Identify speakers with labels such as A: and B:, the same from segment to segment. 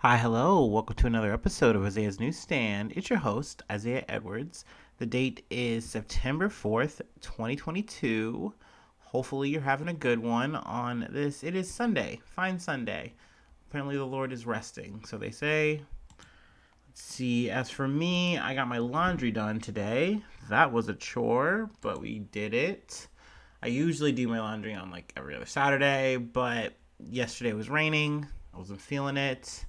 A: Hi, hello. Welcome to another episode of Isaiah's Newsstand. It's your host, Isaiah Edwards. The date is September 4th, 2022. Hopefully, you're having a good one on this. It is Sunday, fine Sunday. Apparently, the Lord is resting, so they say. Let's see. As for me, I got my laundry done today. That was a chore, but we did it. I usually do my laundry on like every other Saturday, but yesterday was raining. I wasn't feeling it.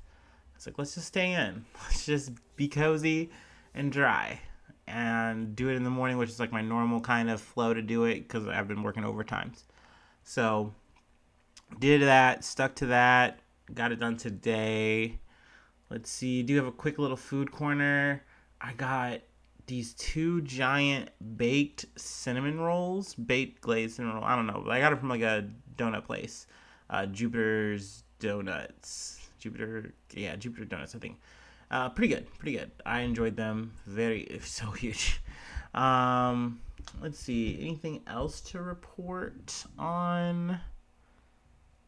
A: It's like, let's just stay in. Let's just be cozy and dry and do it in the morning, which is like my normal kind of flow to do it because I've been working overtimes. So, did that, stuck to that, got it done today. Let's see, do you have a quick little food corner? I got these two giant baked cinnamon rolls, baked glazed cinnamon roll. I don't know. I got it from like a donut place, Jupiter's Donuts. Jupiter Donuts, I think. Pretty good, pretty good. I enjoyed them. Very, so huge. Let's see. Anything else to report on?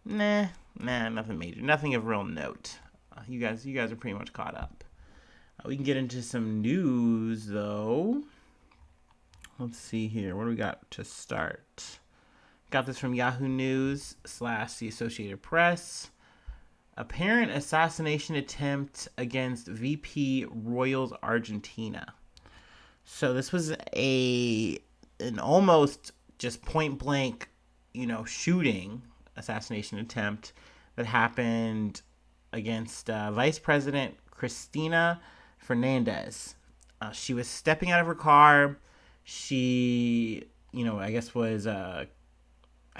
A: Nothing major. Nothing of real note. You guys are pretty much caught up. We can get into some news though. Let's see here. What do we got to start? Got this from Yahoo News / the Associated Press. Apparent assassination attempt against VP Royals Argentina. So this was an almost just point blank, shooting assassination attempt that happened against Vice President Cristina Fernández. She was stepping out of her car. She, I guess was, I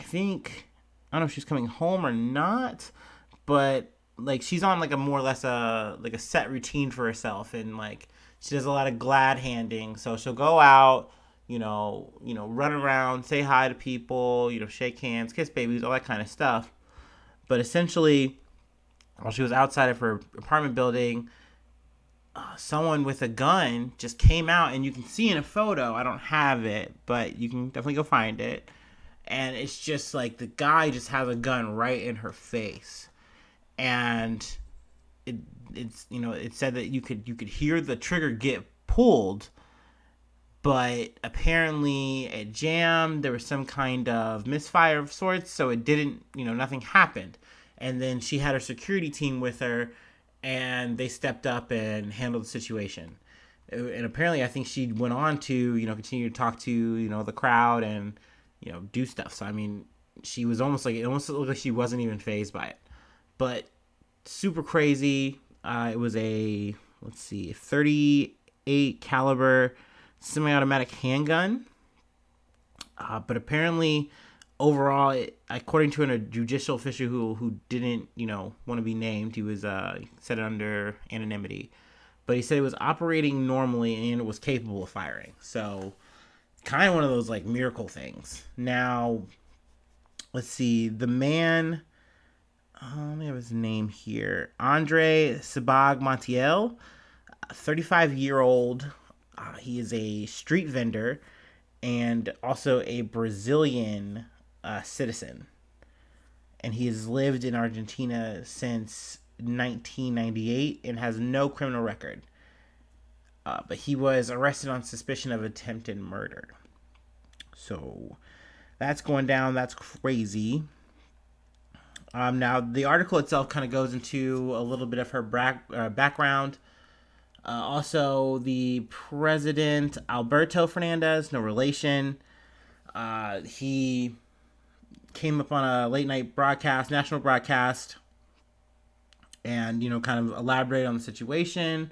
A: think, I don't know if she's coming home or not, but like she's on like a more or less a set routine for herself, and like she does a lot of glad handing. So she'll go out, run around, say hi to people, shake hands, kiss babies, all that kind of stuff. But essentially, while she was outside of her apartment building, someone with a gun just came out, and you can see in a photo. I don't have it, but you can definitely go find it. And it's just like the guy just has a gun right in her face, and it said that you could hear the trigger get pulled, but apparently it jammed. There was some kind of misfire of sorts, so it didn't, nothing happened. And then she had her security team with her, and they stepped up and handled the situation. And apparently, I think she went on to, continue to talk to, the crowd and, do stuff. So I mean, she was it almost looked like she wasn't even fazed by it. But super crazy. It was a, let's see, 38 caliber semi-automatic handgun. But apparently, overall, according to a judicial official who didn't, want to be named, he was said it under anonymity. But he said it was operating normally and it was capable of firing. So, kind of one of those like miracle things. Now, let's see. The man, let me have his name here. Andre Sabag Montiel, 35-year-old. He is a street vendor and also a Brazilian citizen. And he has lived in Argentina since 1998 and has no criminal record. But he was arrested on suspicion of attempted murder. So that's going down. That's crazy. Now, the article itself kind of goes into a little bit of her background. Also, the president, Alberto Fernandez, no relation. He came up on a late night broadcast, national broadcast, and, kind of elaborated on the situation.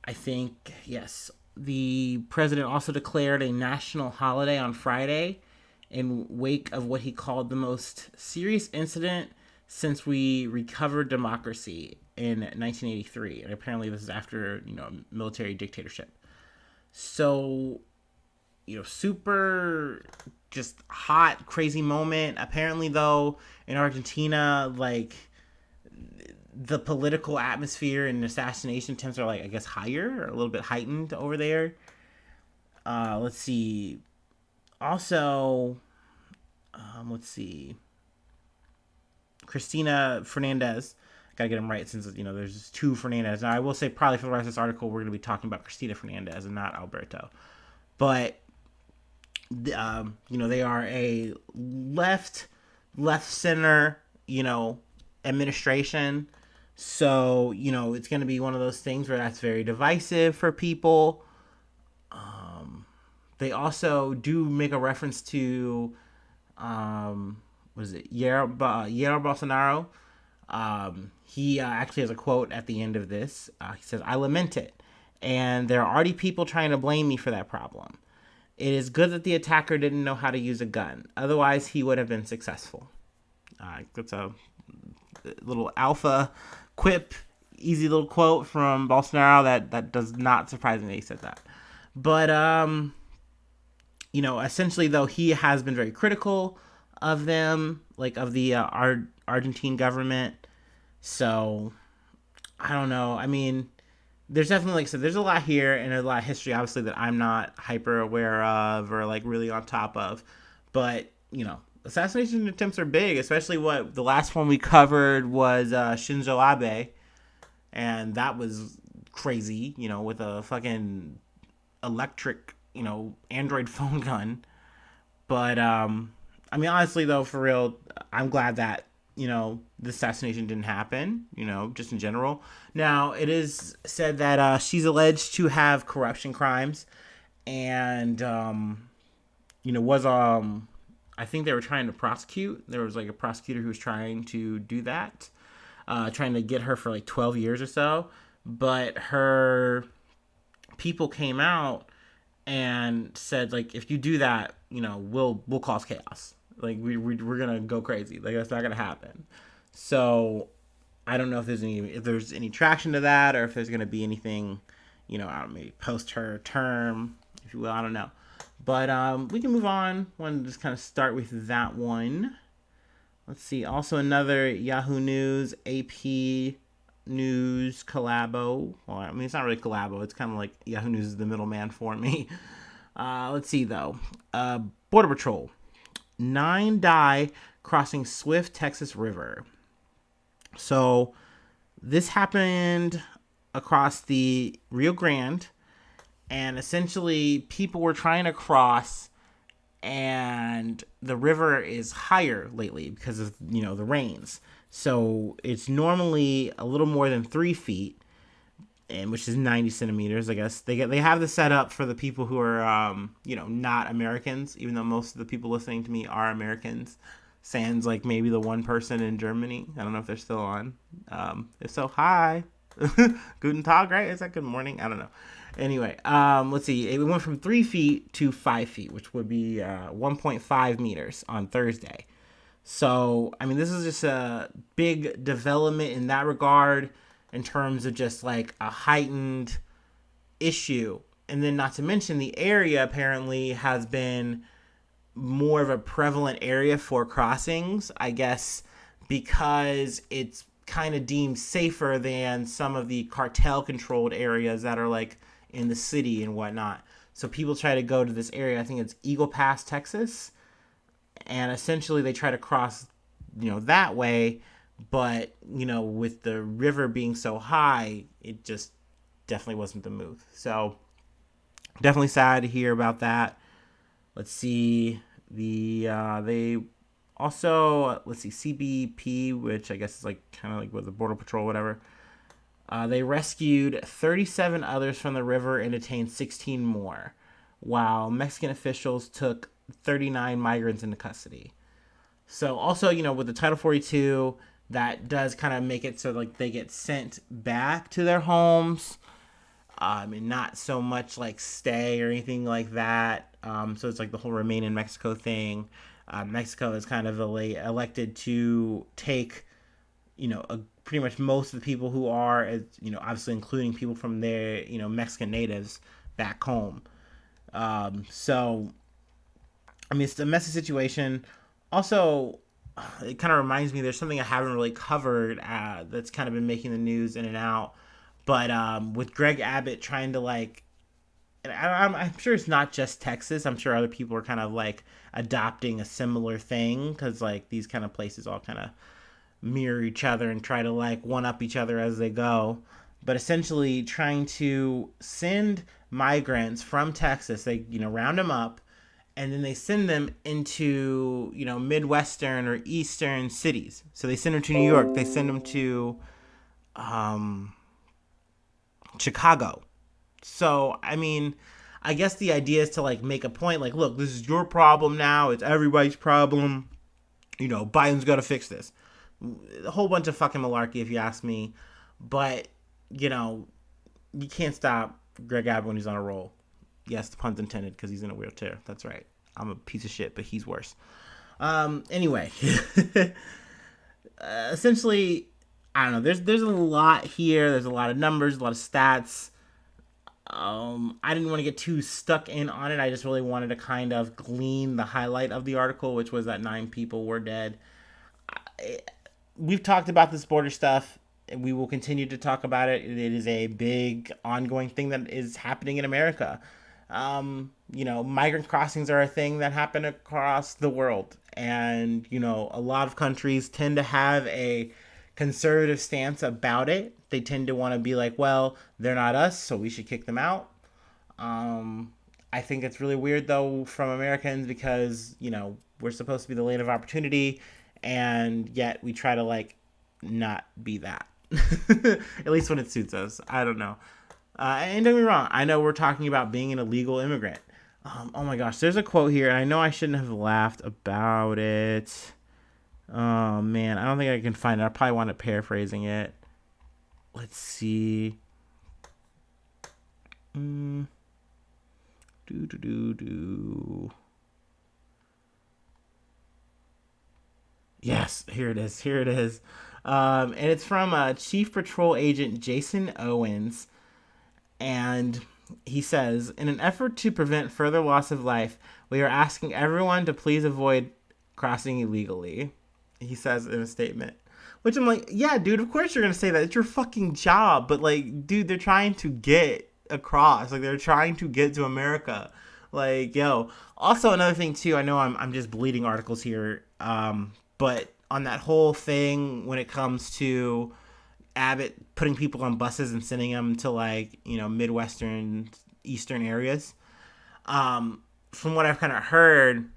A: I think, yes, the president also declared a national holiday on Friday in wake of what he called the most serious incident since we recovered democracy in 1983. And apparently this is after, military dictatorship. So, super just hot, crazy moment. Apparently, though, in Argentina, like, the political atmosphere and assassination attempts are, like, I guess higher or a little bit heightened over there. Let's see. Also, let's see. Cristina Fernández Gotta get them right since, there's just two Fernandez. Now, I will say probably for the rest of this article, we're going to be talking about Cristina Fernández and not Alberto. But, they are a left center, administration. So, it's going to be one of those things where that's very divisive for people. They also do make a reference to, what is it, Jair Bolsonaro. He actually has a quote at the end of this. He says, "I lament it, and there are already people trying to blame me for that problem. It is good that the attacker didn't know how to use a gun. Otherwise, he would have been successful." That's a little alpha quip, easy little quote from Bolsonaro that does not surprise me that he said that. But, essentially, though, he has been very critical of them, like of the Argentine government. So, I don't know. I mean, there's definitely, like I said, there's a lot here and a lot of history, obviously, that I'm not hyper aware of or like really on top of. But, assassination attempts are big, especially what the last one we covered was Shinzo Abe. And that was crazy, with a fucking electric, Android phone gun. But, honestly, though, for real, I'm glad that, the assassination didn't happen, just in general. Now, it is said that she's alleged to have corruption crimes and, was, I think they were trying to prosecute. There was, like, a prosecutor who was trying to do that, trying to get her for, like, 12 years or so. But her people came out and said, like, if you do that, we'll cause chaos. Like, we're gonna go crazy. Like, that's not gonna happen. So I don't know if there's any traction to that, or if there's gonna be anything, I don't know, maybe post her term, if you will. I don't know. But we can move on. I wanted to just kind of start with that one. Let's see. Also, another Yahoo News, AP News collabo. Well, I mean, it's not really collabo. It's kind of like Yahoo News is the middleman for me. Let's see, though. Border Patrol. 9 die crossing Swift, Texas River. So, this happened across the Rio Grande. And essentially, people were trying to cross, and the river is higher lately because of, the rains. So it's normally a little more than 3 feet, and which is 90 centimeters, I guess. They have this set up for the people who are, not Americans, even though most of the people listening to me are Americans. Sans, like, maybe the one person in Germany. I don't know if they're still on. If so, hi. Guten Tag, right? Is that good morning? I don't know. Anyway, let's see. It went from 3 feet to 5 feet, which would be 1.5 meters on Thursday. So, I mean, this is just a big development in that regard in terms of just like a heightened issue. And then not to mention the area apparently has been more of a prevalent area for crossings, I guess, because it's kind of deemed safer than some of the cartel controlled areas that are like in the city and whatnot. So people try to go to this area. I think it's Eagle Pass, Texas. And essentially they try to cross, that way. But, with the river being so high, it just definitely wasn't the move. So definitely sad to hear about that. Let's see. They also, CBP, which I guess is like kind of like with the Border Patrol, whatever. They rescued 37 others from the river and detained 16 more, while Mexican officials took 39 migrants into custody. So also, with the Title 42, that does kind of make it so like they get sent back to their homes. And not so much like stay or anything like that. So it's like the whole remain in Mexico thing. Mexico is kind of elected to take, pretty much most of the people who are, obviously including people from their, Mexican natives back home. So, I mean, it's a messy situation. Also, it kind of reminds me, there's something I haven't really covered that's kind of been making the news in and out. But with Greg Abbott trying to and I'm sure it's not just Texas. I'm sure other people are kind of like adopting a similar thing because like these kind of places all kind of mirror each other and try to like one up each other as they go, but essentially trying to send migrants from Texas. They round them up, and then they send them into Midwestern or Eastern cities. So they send them to New York. They send them to Chicago. So I mean, I guess the idea is to like make a point, like, look, this is your problem now. It's everybody's problem. Biden's got to fix this. A whole bunch of fucking malarkey, if you ask me. But you can't stop Greg Abbott when he's on a roll. Yes, the pun's intended, because he's in a wheelchair. That's right. I'm a piece of shit, but he's worse. Anyway, essentially, I don't know. There's a lot here. There's a lot of numbers, a lot of stats. I didn't want to get too stuck in on it. I just really wanted to kind of glean the highlight of the article, which was that 9 people were dead. We've talked about this border stuff, and we will continue to talk about it. It is a big ongoing thing that is happening in America. Migrant crossings are a thing that happen across the world. And, a lot of countries tend to have a conservative stance about it. They tend to want to be like, well, they're not us, so we should kick them out. I think it's really weird, though, from Americans because, we're supposed to be the land of opportunity, and yet we try to, like, not be that. At least when it suits us. I don't know. And don't get me wrong, I know we're talking about being an illegal immigrant. Oh my gosh, there's a quote here, and I know I shouldn't have laughed about it. Oh man, I don't think I can find it. I probably want to paraphrasing it. Let's see. Yes, here it is. And it's from Chief Patrol Agent Jason Owens. And he says, in an effort to prevent further loss of life, we are asking everyone to please avoid crossing illegally. He says in a statement. Which I'm like, yeah, dude, of course you're going to say that. It's your fucking job. But, like, dude, they're trying to get across. Like, they're trying to get to America. Like, yo. Also, another thing, too, I know I'm just bleeding articles here. But on that whole thing when it comes to Abbott putting people on buses and sending them to, like, Midwestern, Eastern areas. From what I've kind of heard,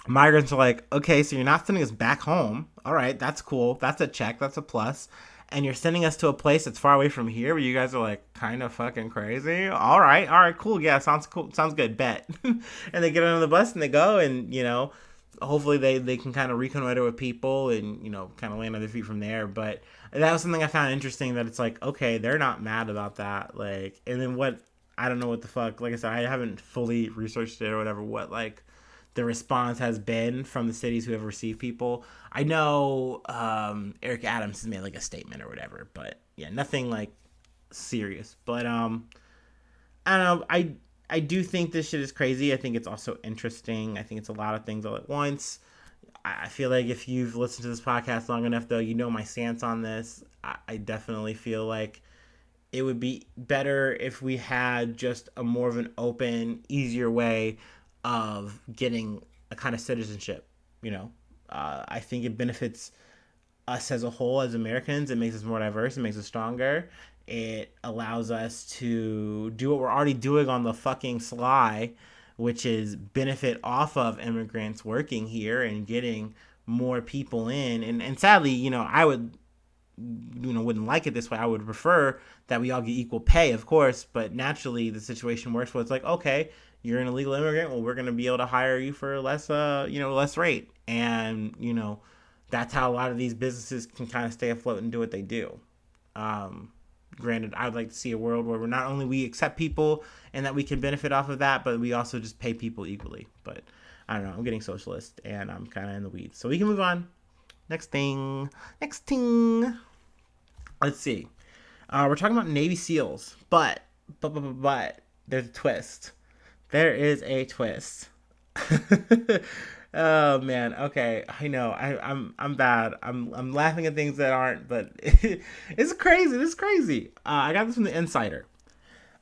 A: migrants are like, okay, so you're not sending us back home. All right, that's cool. That's a check. That's a plus. And you're sending us to a place that's far away from here where you guys are, like, kind of fucking crazy. All right, cool. Yeah, sounds cool. Sounds good. Bet. And they get on the bus and they go and, hopefully they can kind of reconnoiter with people and, kind of land on their feet from there. But that was something I found interesting, that it's like, okay, they're not mad about that. Like, and then I don't know what the fuck, like I said, I haven't fully researched it or whatever, what, like, the response has been from the cities who have received people. I know Eric Adams has made, like, a statement or whatever, but yeah, nothing, like, serious. But, I don't know, I do think this shit is crazy. I think it's also interesting. I think it's a lot of things all at once. I feel like if you've listened to this podcast long enough, though, my stance on this. I definitely feel like it would be better if we had just a more of an open, easier way of getting a kind of citizenship. I think it benefits us as a whole, as Americans. It makes us more diverse. It makes us stronger. It allows us to do what we're already doing on the fucking sly, which is benefit off of immigrants working here and getting more people in. And sadly, I would, wouldn't like it this way. I would prefer that we all get equal pay, of course, but naturally the situation works where it's like, okay, you're an illegal immigrant. Well, we're going to be able to hire you for less rate. And, that's how a lot of these businesses can kind of stay afloat and do what they do. Granted, I would like to see a world where not only we accept people and that we can benefit off of that, but we also just pay people equally. But I don't know. I'm getting socialist and I'm kind of in the weeds. So we can move on. Next thing. Let's see. We're talking about Navy SEALs, but there's a twist. There is a twist. Oh man, okay. I know. I'm bad. I'm laughing at things that aren't, but it's crazy. This is crazy. I got this from the Insider.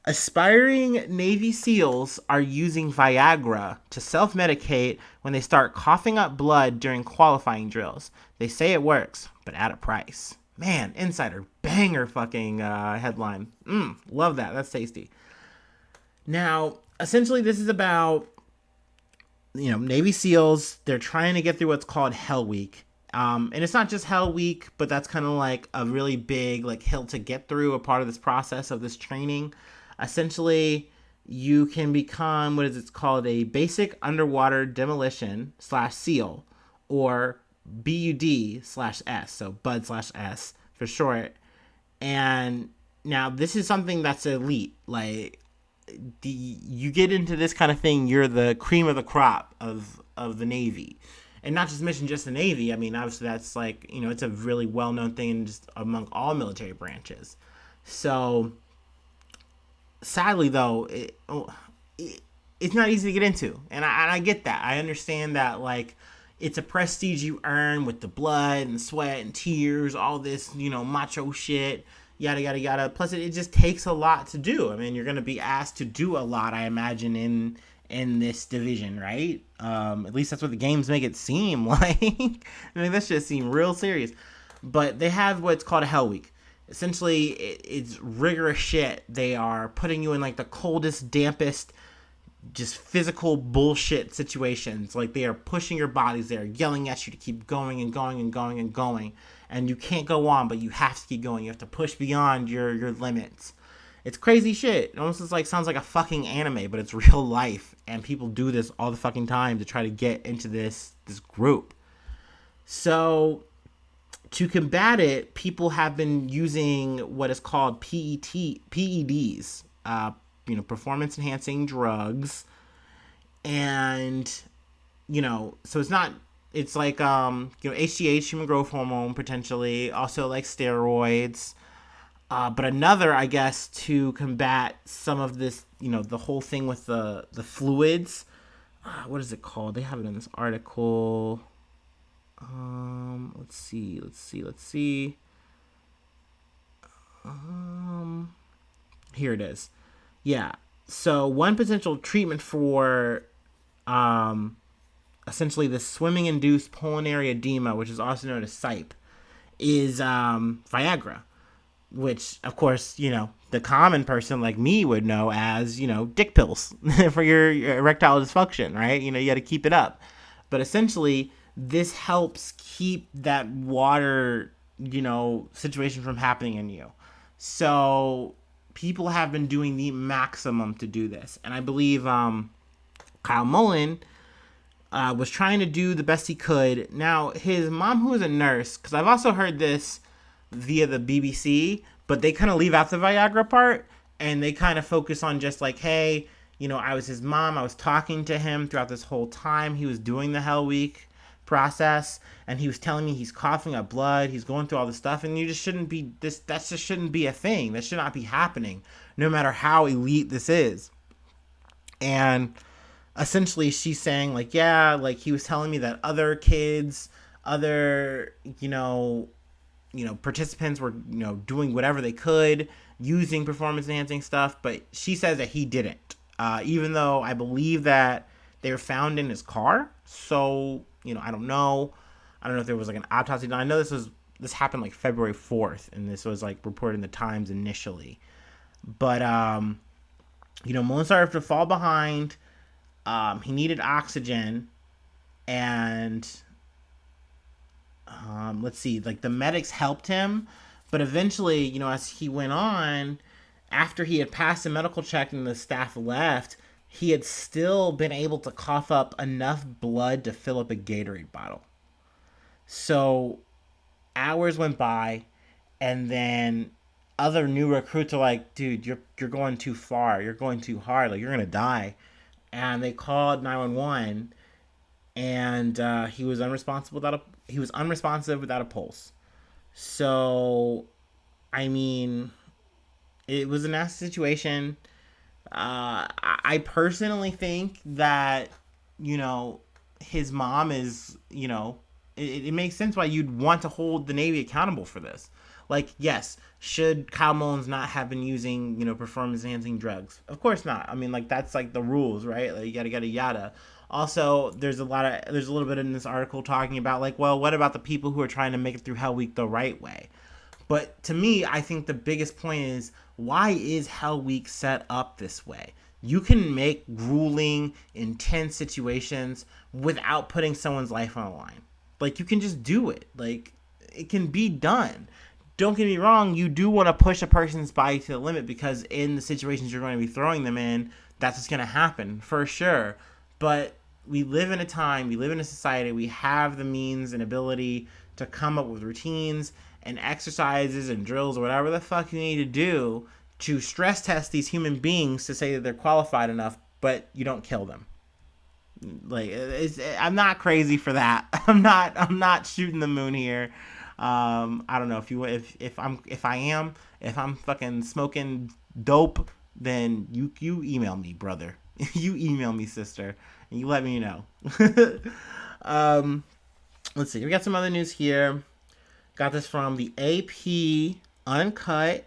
A: Aspiring Navy SEALs are using Viagra to self-medicate when they start coughing up blood during qualifying drills. They say it works, but at a price. Man, Insider, banger fucking headline. Love that. That's tasty. Now, essentially, this is about, Navy SEALs. They're trying to get through what's called Hell Week. And it's not just Hell Week, but that's kind of like a really big like hill to get through, a part of this process of this training. Essentially, you can become, what is it called, a basic underwater demolition / SEAL, or BUD/S, so Bud/S for short. And now this is something that's elite. Like, you get into this kind of thing, you're the cream of the crop of the Navy. And not just mention just the Navy. I mean, obviously that's like, it's a really well-known thing just among all military branches. So, sadly though, it's not easy to get into. And I get that. I understand that, like, it's a prestige you earn with the blood and sweat and tears, all this, macho shit, yada, yada, yada. Plus, it just takes a lot to do. I mean, you're going to be asked to do a lot, I imagine, in this division, right? At least that's what the games make it seem like. I mean, that shit seems real serious. But they have what's called a Hell Week. Essentially, it's rigorous shit. They are putting you in like the coldest, dampest, just physical bullshit situations. Like, they are pushing your bodies. They are yelling at you to keep going and going and going and going. And you can't go on, but you have to keep going. You have to push beyond your limits. It's crazy shit. It almost sounds like a fucking anime, but it's real life. And people do this all the fucking time to try to get into this group. So, to combat it, people have been using what is called PEDs, performance enhancing drugs. And, so it's like, HGH, human growth hormone, potentially. Also, like, steroids. But another, I guess, to combat some of this, the whole thing with the fluids. What is it called? They have it in this article. Let's see. Here it is. Yeah. So one potential treatment for, essentially the swimming-induced pulmonary edema, which is also known as SIPE, is Viagra. Which, of course, the common person like me would know as, dick pills for your erectile dysfunction, right? You got to keep it up. But essentially, this helps keep that water, situation from happening in you. So, people have been doing the maximum to do this. And I believe Kyle Mullen was trying to do the best he could. Now, his mom, who was a nurse, because I've also heard this via the BBC, but they kind of leave out the Viagra part, and they kind of focus on just like, hey, I was his mom, I was talking to him throughout this whole time he was doing the Hell Week process, and he was telling me he's coughing up blood, he's going through all this stuff, and that just shouldn't be a thing. That should not be happening, no matter how elite this is. And essentially she's saying, like, yeah, like, he was telling me that other kids, other, participants were, doing whatever they could, using performance enhancing stuff, but she says that he didn't. Even though I believe that they were found in his car. So, I don't know. I don't know if there was like an autopsy done. I know this happened like February 4th, and this was like reported in the Times initially. But, Mullen started to fall behind. He needed oxygen, and let's see, like, the medics helped him, but eventually, as he went on, after he had passed the medical check and the staff left, he had still been able to cough up enough blood to fill up a Gatorade bottle. So hours went by, and then other new recruits are like, dude, you're going too far, you're going too hard, like, you're gonna die. And they called 911, and he was unresponsive without a pulse. So, I mean, it was a nasty situation. I personally think that, his mom is, it makes sense why you'd want to hold the Navy accountable for this. Like, yes, should Kyle Mullins not have been using, performance enhancing drugs? Of course not. I mean, like, that's like the rules, right? Like, yada yada. Also, there's a little bit in this article talking about, like, well, what about the people who are trying to make it through Hell Week the right way? But to me, I think the biggest point is, why is Hell Week set up this way? You can make grueling, intense situations without putting someone's life on the line. Like, you can just do it. Like, it can be done. Don't get me wrong, you do want to push a person's body to the limit, because in the situations you're going to be throwing them in, that's what's going to happen, for sure. But we live in a time, we live in a society, we have the means and ability to come up with routines and exercises and drills or whatever the fuck you need to do to stress test these human beings to say that they're qualified enough, but you don't kill them. Like, I'm not crazy for that. I'm not shooting the moon here. I don't know if I'm fucking smoking dope, then you email me, brother. You email me, sister, and you let me know. Let's see. We got some other news here. Got this from the AP Uncut.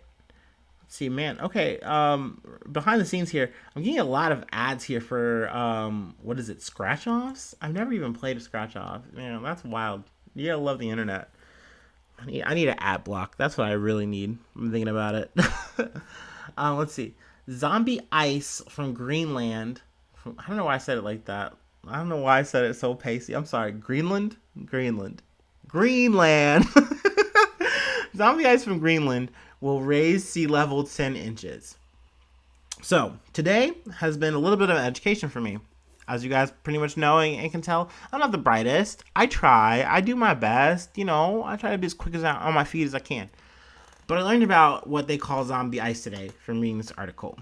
A: Let's see, man. Okay. Behind the scenes here, I'm getting a lot of ads here for what is it? Scratch offs? I've never even played a scratch off. Man, that's wild. You gotta love the internet. I need an ad block. That's what I really need. I'm thinking about it. Let's see. Zombie Ice from Greenland. I don't know why I said it like that. I don't know why I said it so pacey. I'm sorry. Greenland. Zombie Ice from Greenland will raise sea level 10 inches. So, today has been a little bit of education for me. As you guys pretty much know and can tell, I'm not the brightest. I try. I do my best. I try to be as quick as on my feet as I can. But I learned about what they call zombie ice today from reading this article.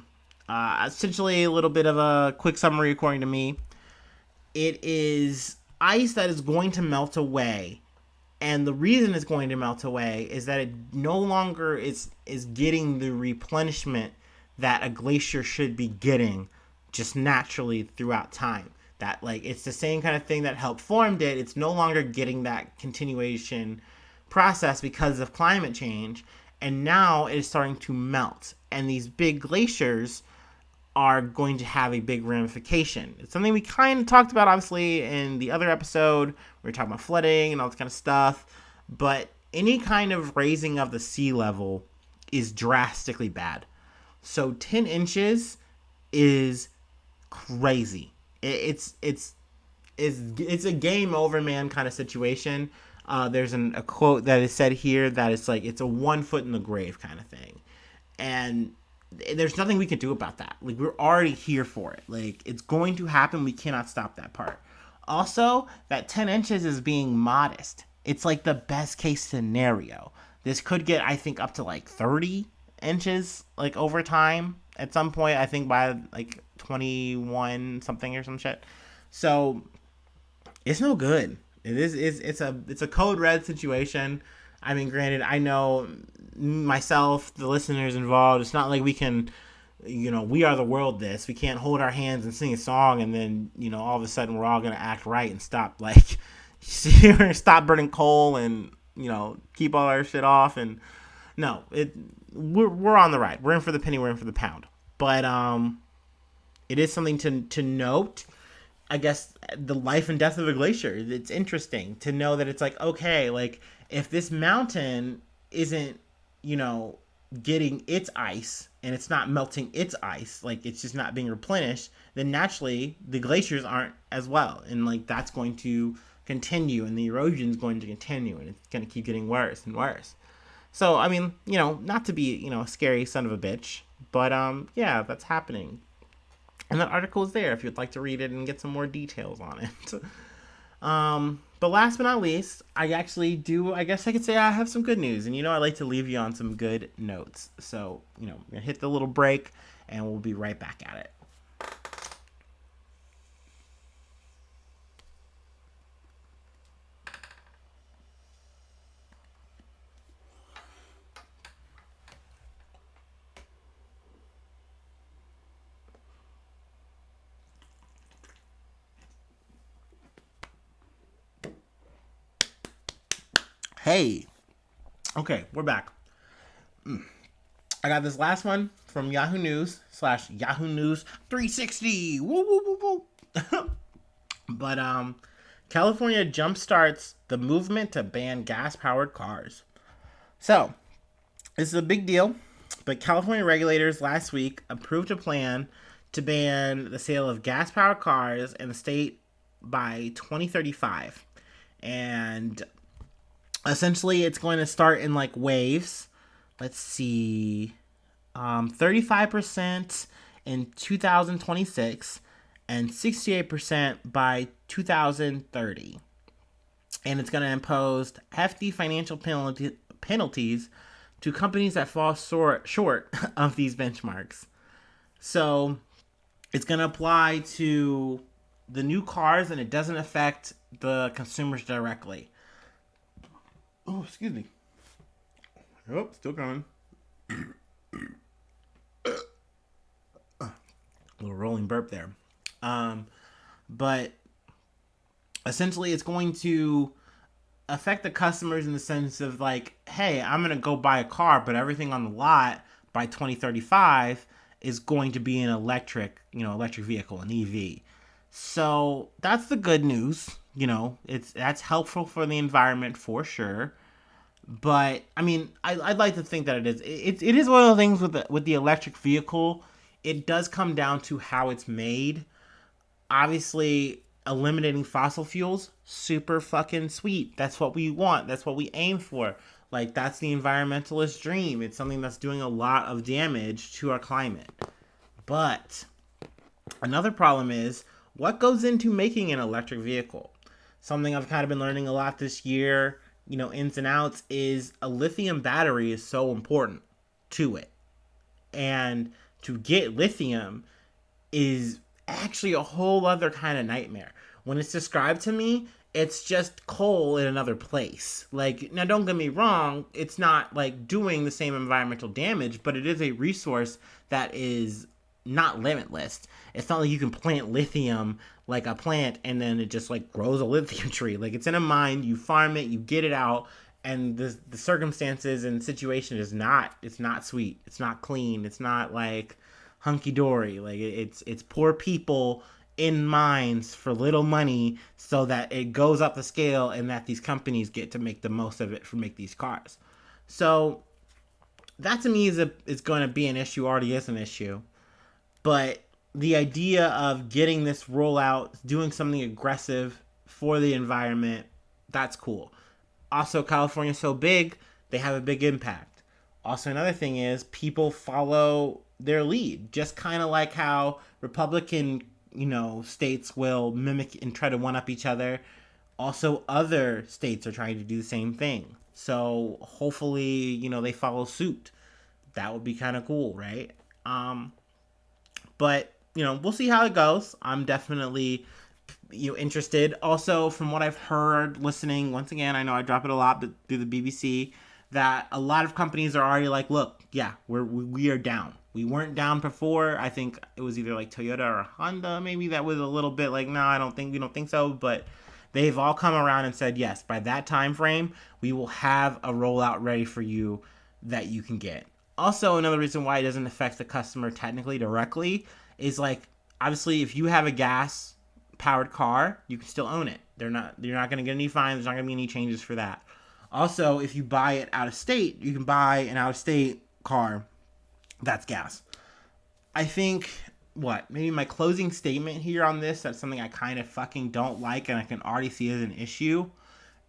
A: Essentially, a little bit of a quick summary according to me. It is ice that is going to melt away. And the reason it's going to melt away is that it no longer is getting the replenishment that a glacier should be getting just naturally throughout time. That, like, it's the same kind of thing that helped formed it. It's no longer getting that continuation process because of climate change. And now it is starting to melt. And these big glaciers are going to have a big ramification. It's something we kind of talked about, obviously, in the other episode. We were talking about flooding and all this kind of stuff. But any kind of raising of the sea level is drastically bad. So 10 inches is crazy. It's a game over, man, kind of situation. There's a quote that is said here that it's like, it's a 1 foot in the grave kind of thing. And there's nothing we can do about that. Like, we're already here for it. Like, it's going to happen. We cannot stop that part. Also, that 10 inches is being modest. It's like the best case scenario. This could get, I think, up to like 30 inches, like, over time at some point. I think by like 21 something or some shit. So it's no good. It's a code red situation. I mean, granted, I know myself, the listeners involved, it's not like we can, we are the world this. We can't hold our hands and sing a song and then, all of a sudden we're all going to act right and stop, like, stop burning coal and, keep all our shit off. And no, we're on the ride. We're in for the penny, we're in for the pound. But it is something to note. I guess the life and death of a glacier. It's interesting to know that it's like, okay, like, if this mountain isn't, getting its ice and it's not melting its ice, like, it's just not being replenished, then naturally the glaciers aren't as well. And, like, that's going to continue and the erosion is going to continue and it's going to keep getting worse and worse. So, I mean, not to be, a scary son of a bitch, but, yeah, that's happening. And that article is there if you'd like to read it and get some more details on it. But last but not least, I guess I could say I have some good news. And, I like to leave you on some good notes. So, I'm going to hit the little break and we'll be right back at it. Hey. Okay, we're back. I got this last one from Yahoo News / Yahoo News 360. Woo, woo, woo, woo. But California jumpstarts the movement to ban gas-powered cars. So, this is a big deal, but California regulators last week approved a plan to ban the sale of gas-powered cars in the state by 2035. And essentially, it's going to start in like waves. Let's see, 35% in 2026 and 68% by 2030. And it's going to impose hefty financial penalties to companies that fall short of these benchmarks. So it's going to apply to the new cars, and it doesn't affect the consumers directly. Oh, excuse me. Oh, still coming. A little rolling burp there. But essentially it's going to affect the customers in the sense of like, hey, I'm going to go buy a car, but everything on the lot by 2035 is going to be an electric vehicle, an EV. So that's the good news. That's helpful for the environment for sure. But I mean, I'd like to think that it is. It is one of the things with the electric vehicle. It does come down to how it's made. Obviously, eliminating fossil fuels, super fucking sweet. That's what we want. That's what we aim for. Like, that's the environmentalist dream. It's something that's doing a lot of damage to our climate. But another problem is what goes into making an electric vehicle. Something I've kind of been learning a lot this year, ins and outs, is a lithium battery is so important to it. And to get lithium is actually a whole other kind of nightmare. When it's described to me, it's just coal in another place. Like, now don't get me wrong, it's not like doing the same environmental damage, but it is a resource that is not limitless. It's not like you can plant lithium like a plant and then it just like grows a lithium tree. Like, it's in a mine, you farm it, you get it out, and the circumstances and situation is not, it's not sweet, it's not clean, it's not like hunky-dory. Like, it's poor people in mines for little money so that it goes up the scale and that these companies get to make the most of it for make these cars. So that to me is going to be an issue, already is an issue. But the idea of getting this rollout, doing something aggressive for the environment, that's cool. Also, California's so big, they have a big impact. Also, another thing is people follow their lead, just kind of like how Republican, states will mimic and try to one-up each other. Also, other states are trying to do the same thing. So hopefully, they follow suit. That would be kind of cool, right? But, we'll see how it goes. I'm definitely, interested. Also, from what I've heard, listening, once again, I know I drop it a lot, but through the BBC, that a lot of companies are already like, look, yeah, we are down. We weren't down before. I think it was either like Toyota or Honda, maybe, that was a little bit like, no, we don't think so. But they've all come around and said, yes, by that time frame, we will have a rollout ready for you that you can get. Also, another reason why it doesn't affect the customer technically directly is like, obviously, if you have a gas powered car, you can still own it. You're not going to get any fines. There's not going to be any changes for that. Also, if you buy it out of state, you can buy an out of state car that's gas. I think, maybe my closing statement here on this, that's something I kind of fucking don't like and I can already see as an issue,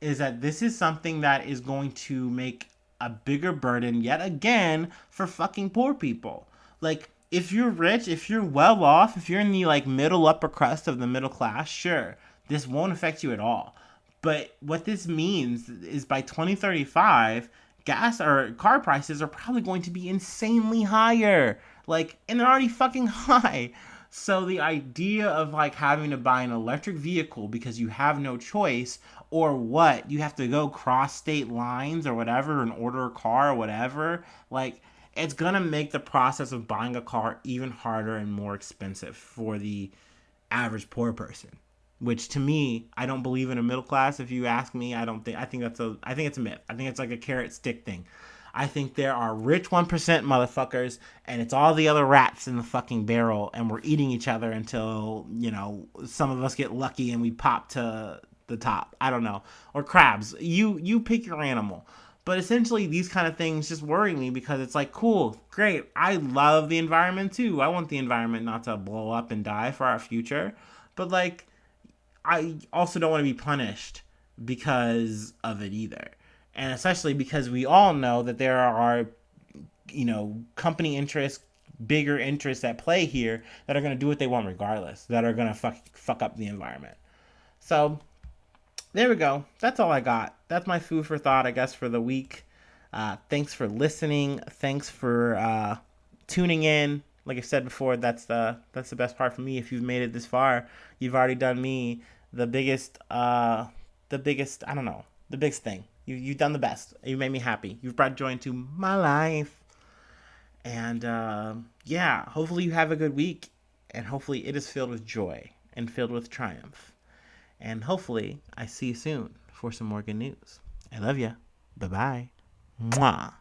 A: is that this is something that is going to make a bigger burden yet again for fucking poor people. Like, if you're rich, if you're well off, if you're in the like middle upper crust of the middle class, sure, this won't affect you at all. But what this means is by 2035, gas or car prices are probably going to be insanely higher. Like, and they're already fucking high. So the idea of like having to buy an electric vehicle because you have no choice, or what, you have to go cross state lines or whatever and order a car or whatever, like, it's gonna make the process of buying a car even harder and more expensive for the average poor person. Which, to me, I don't believe in a middle class. If you ask me, I think it's a myth. I think it's like a carrot stick thing. I think there are rich 1% motherfuckers, and it's all the other rats in the fucking barrel, and we're eating each other until, some of us get lucky and we pop to the top. I don't know. Or crabs. You pick your animal. But essentially, these kind of things just worry me because it's like, cool, great. I love the environment too. I want the environment not to blow up and die for our future. But like, I also don't want to be punished because of it either. And especially because we all know that there are, company interests, bigger interests at play here that are going to do what they want regardless, that are going to fuck up the environment. So there we go. That's all I got. That's my food for thought, I guess, for the week. Thanks for listening. Thanks for tuning in. Like I said before, that's the best part for me. If you've made it this far, you've already done me the biggest I don't know, the biggest thing. You've done the best. You made me happy. You've brought joy into my life. And hopefully you have a good week. And hopefully it is filled with joy and filled with triumph. And hopefully I see you soon for some more good news. I love ya. Bye-bye. Mwah.